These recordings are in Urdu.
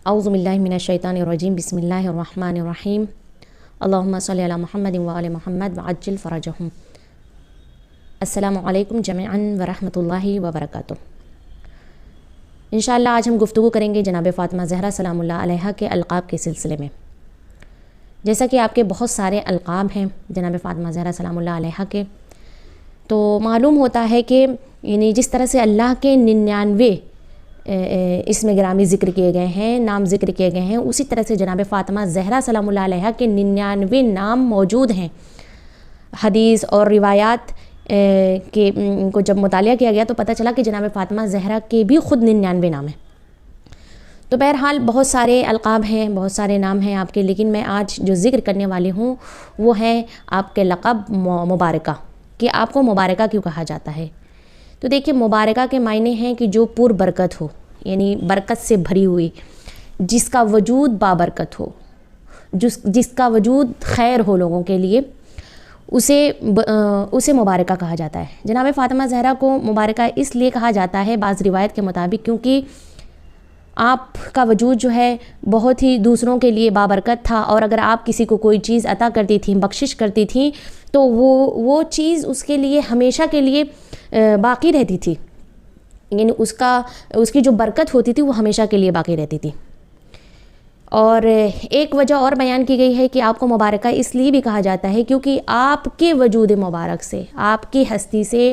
اعوذ باللہ من الشیطان الرجیم بسم اللہ الرحمن الرحیم اللہم صلی علی محمد وآل محمد وعجل فرجہم۔ السلام علیکم جمیعاً ورحمۃ اللہ وبرکاتہ۔ انشاءاللہ آج ہم گفتگو کریں گے جناب فاطمہ زہرا سلام اللہ علیہا کے القاب کے سلسلے میں۔ جیسا کہ آپ کے بہت سارے القاب ہیں جناب فاطمہ زہرا سلام اللہ علیہا کے، تو معلوم ہوتا ہے کہ یعنی جس طرح سے اللہ کے 99 اسم گرامی ذکر کیے گئے ہیں، نام ذکر کیے گئے ہیں، اسی طرح سے جناب فاطمہ زہرا سلام اللہ علیہا کے 99 نام موجود ہیں۔ حدیث اور روایات کے کو جب مطالعہ کیا گیا تو پتہ چلا کہ جناب فاطمہ زہرا کے بھی خود 99 نام ہیں۔ تو بہرحال بہت سارے القاب ہیں، بہت سارے نام ہیں آپ کے، لیکن میں آج جو ذکر کرنے والی ہوں وہ ہے آپ کے لقب مبارکہ، کہ آپ کو مبارکہ کیوں کہا جاتا ہے۔ تو دیکھیے، مبارکہ کے معنی ہیں کہ جو پر برکت ہو، یعنی برکت سے بھری ہوئی، جس کا وجود بابرکت ہو، جس کا وجود خیر ہو لوگوں کے لیے، اسے مبارکہ کہا جاتا ہے۔ جناب فاطمہ زہرا کو مبارکہ اس لیے کہا جاتا ہے بعض روایت کے مطابق کیونکہ آپ کا وجود جو ہے بہت ہی دوسروں کے لیے بابرکت تھا، اور اگر آپ کسی کو کوئی چیز عطا کرتی تھیں، بخشش کرتی تھیں، تو وہ چیز اس کے لیے ہمیشہ کے لیے باقی رہتی تھی، یعنی اس کی جو برکت ہوتی تھی وہ ہمیشہ کے لیے باقی رہتی تھی۔ اور ایک وجہ اور بیان کی گئی ہے کہ آپ کو مبارکہ اس لیے بھی کہا جاتا ہے کیونکہ آپ کے وجود مبارک سے، آپ کی ہستی سے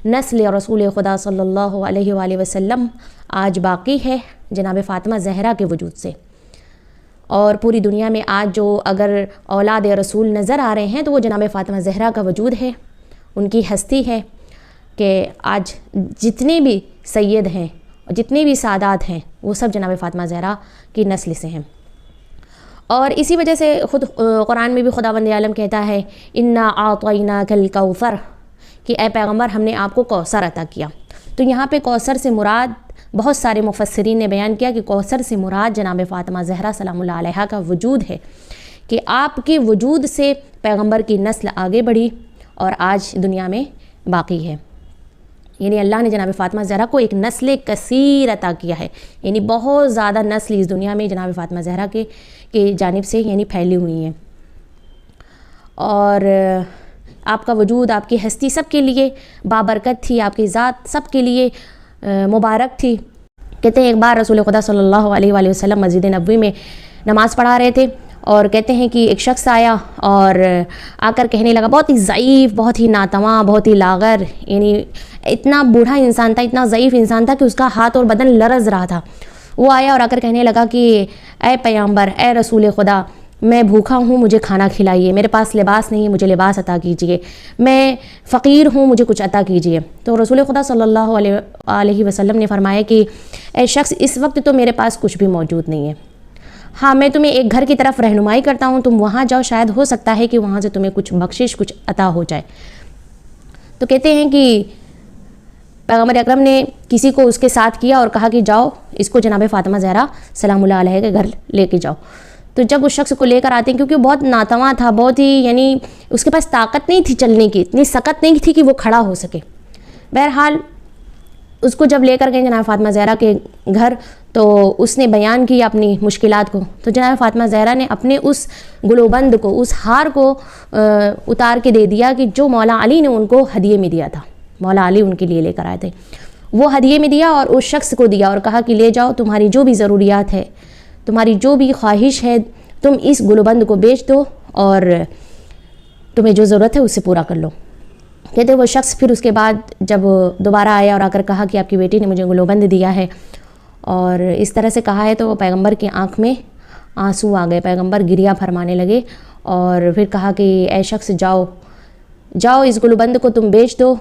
نسل رسول خدا صلی اللہ علیہ وآلہ وسلم آج باقی ہے جناب فاطمہ زہرا کے وجود سے۔ اور پوری دنیا میں آج جو اگر اولاد رسول نظر آ رہے ہیں تو وہ جناب فاطمہ زہرا کا وجود ہے، ان کی ہستی ہے کہ آج جتنے بھی سید ہیں، جتنے بھی سادات ہیں، وہ سب جناب فاطمہ زہرا کی نسل سے ہیں۔ اور اسی وجہ سے خود قرآن میں بھی خداوند عالم کہتا ہے انا اعطیناک الکوثر، کہ اے پیغمبر ہم نے آپ کو کوثر عطا کیا۔ تو یہاں پہ کوثر سے مراد، بہت سارے مفسرین نے بیان کیا کہ کوثر سے مراد جناب فاطمہ زہرا سلام اللہ علیہا کا وجود ہے، کہ آپ کے وجود سے پیغمبر کی نسل آگے بڑھی اور آج دنیا میں باقی ہے۔ یعنی اللہ نے جناب فاطمہ زہرا کو ایک نسل کثیر عطا کیا ہے، یعنی بہت زیادہ نسل اس دنیا میں جناب فاطمہ زہرا کے جانب سے یعنی پھیلی ہوئی ہیں۔ اور آپ کا وجود، آپ کی ہستی سب کے لیے بابرکت تھی، آپ کی ذات سب کے لیے مبارک تھی۔ کہتے ہیں ایک بار رسول خدا صلی اللہ علیہ وآلہ وسلم مسجد نبوی میں نماز پڑھا رہے تھے، اور کہتے ہیں کہ ایک شخص آیا اور آ کر کہنے لگا، بہت ہی ضعیف، بہت ہی ناتواں، بہت ہی لاغر، یعنی اتنا بوڑھا انسان تھا، اتنا ضعیف انسان تھا کہ اس کا ہاتھ اور بدن لرز رہا تھا۔ وہ آیا اور آ کر کہنے لگا کہ اے پیغمبر، اے رسول خدا، میں بھوکا ہوں، مجھے کھانا کھلائیے، میرے پاس لباس نہیں، مجھے لباس عطا کیجیے، میں فقیر ہوں، مجھے کچھ عطا کیجیے۔ تو رسول خدا صلی اللہ علیہ وسلم نے فرمایا کہ اے شخص، اس وقت تو میرے پاس کچھ بھی موجود نہیں ہے، ہاں میں تمہیں ایک گھر کی طرف رہنمائی کرتا ہوں، تم وہاں جاؤ، شاید ہو سکتا ہے کہ وہاں سے تمہیں کچھ بخشش، کچھ عطا ہو جائے۔ تو کہتے ہیں کہ پیغمبر اکرم نے کسی کو اس کے ساتھ کیا اور کہا کہ جاؤ اس کو جناب فاطمہ زہرا سلام اللہ علیہ کے گھر لے کے جاؤ۔ تو جب اس شخص کو لے کر آتے ہیں، کیونکہ وہ بہت ناتواں تھا، بہت ہی یعنی اس کے پاس طاقت نہیں تھی چلنے کی، اتنی سکت نہیں تھی کہ وہ کھڑا ہو سکے۔ بہرحال اس کو جب لے کر گئے جناب فاطمہ زہرا کے گھر، تو اس نے بیان کی اپنی مشکلات کو۔ تو جناب فاطمہ زہرا نے اپنے اس گلوبند کو، اس ہار کو اتار کے دے دیا کہ جو مولا علی نے ان کو ہدیے میں دیا تھا، مولا علی ان کے لیے لے کر آئے تھے، وہ ہدیے میں دیا اور اس شخص کو دیا اور کہا کہ لے جاؤ، تمہاری جو بھی ضروریات ہے، تمہاری جو بھی خواہش ہے، تم اس گلوبند کو بیچ دو اور تمہیں جو ضرورت ہے اس سے پورا کر لو۔ کہتے وہ شخص پھر اس کے بعد جب دوبارہ آیا اور آ کر کہا کہ آپ کی بیٹی نے مجھے گلوبند دیا ہے اور اس طرح سے کہا ہے، تو وہ پیغمبر کی آنکھ میں آنسو آ گئے، پیغمبر گریہ فرمانے لگے اور پھر کہا کہ اے شخص، جاؤ اس گلوبند کو تم بیچ دو،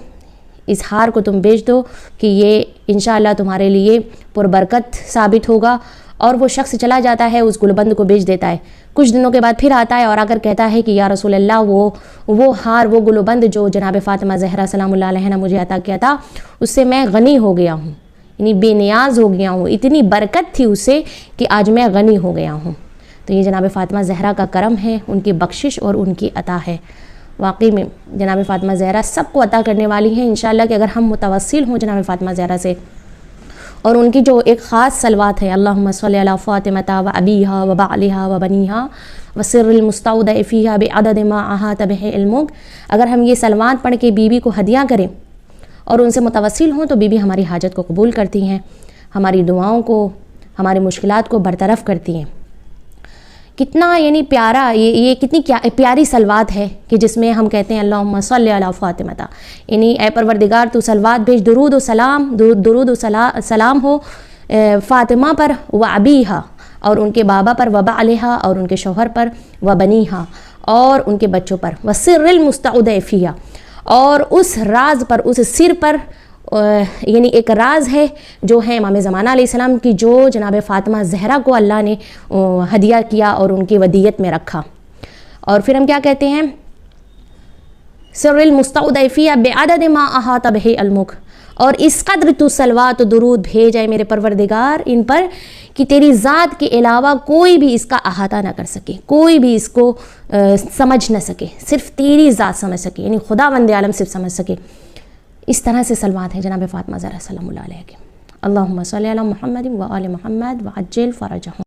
اس ہار کو تم بیچ دو، کہ یہ انشاءاللہ تمہارے لیے پربرکت ثابت ہوگا۔ اور وہ شخص چلا جاتا ہے، اس گلوبند کو بیچ دیتا ہے۔ کچھ دنوں کے بعد پھر آتا ہے اور آ کر کہتا ہے کہ یا رسول اللہ، وہ ہار، وہ گلوبند جو جناب فاطمہ زہرا سلام اللہ علیہ نے مجھے عطا کیا تھا، اس سے میں غنی ہو گیا ہوں، یعنی بے نیاز ہو گیا ہوں، اتنی برکت تھی اس سے کہ آج میں غنی ہو گیا ہوں۔ تو یہ جناب فاطمہ زہرا کا کرم ہے، ان کی بخشش اور ان کی عطا ہے۔ واقعی میں جناب فاطمہ زہرا سب کو عطا کرنے والی ہیں۔ انشاءاللہ کہ اگر ہم متوسل ہوں جناب فاطمہ زہرا سے اور ان کی جو ایک خاص صلوات ہے، اللہم صلی علی فاطمہ و ابیہا و بعلہا و بنیہا وسر المستودع فیہا بعدد ما احاط بہ علمک، اگر ہم یہ صلوات پڑھ کے بی بی کو ہدیہ کریں اور ان سے متوسل ہوں تو بی بی ہماری حاجت کو قبول کرتی ہیں، ہماری دعاؤں کو، ہماری مشکلات کو برطرف کرتی ہیں۔ کتنا یعنی پیارا، یہ کتنی پیاری صلوات ہے کہ جس میں ہم کہتے ہیں اللہم صلی علی فاطمہ، یعنی اے پروردگار تو صلوات بھیج، درود و سلام ہو فاطمہ پر و ابیہا، اور ان کے بابا پر، و بعلہا، اور ان کے شوہر پر، و بنیہا، اور ان کے بچوں پر، و سر المستودع فیہا، اور اس راز پر، اس سر پر، یعنی ایک راز ہے جو ہے امام زمانہ علیہ السلام کی، جو جناب فاطمہ زہرا کو اللہ نے ہدیہ کیا اور ان کی ودیت میں رکھا۔ اور پھر ہم کیا کہتے ہیں، سر المستودع فیہا بعدد ما احاط بہ علمک، اور اس قدر تو صلوات و درود بھیج میرے پروردگار ان پر کہ تیری ذات کے علاوہ کوئی بھی اس کا احاطہ نہ کر سکے، کوئی بھی اس کو سمجھ نہ سکے، صرف تیری ذات سمجھ سکے، یعنی خداوند عالم صرف سمجھ سکے۔ اس طرح سے صلوات ہیں جناب فاطمہ زہرا سلام اللہ علیہ کے۔ اللہم صلی علی محمد و آل محمد وعجل فرجہم۔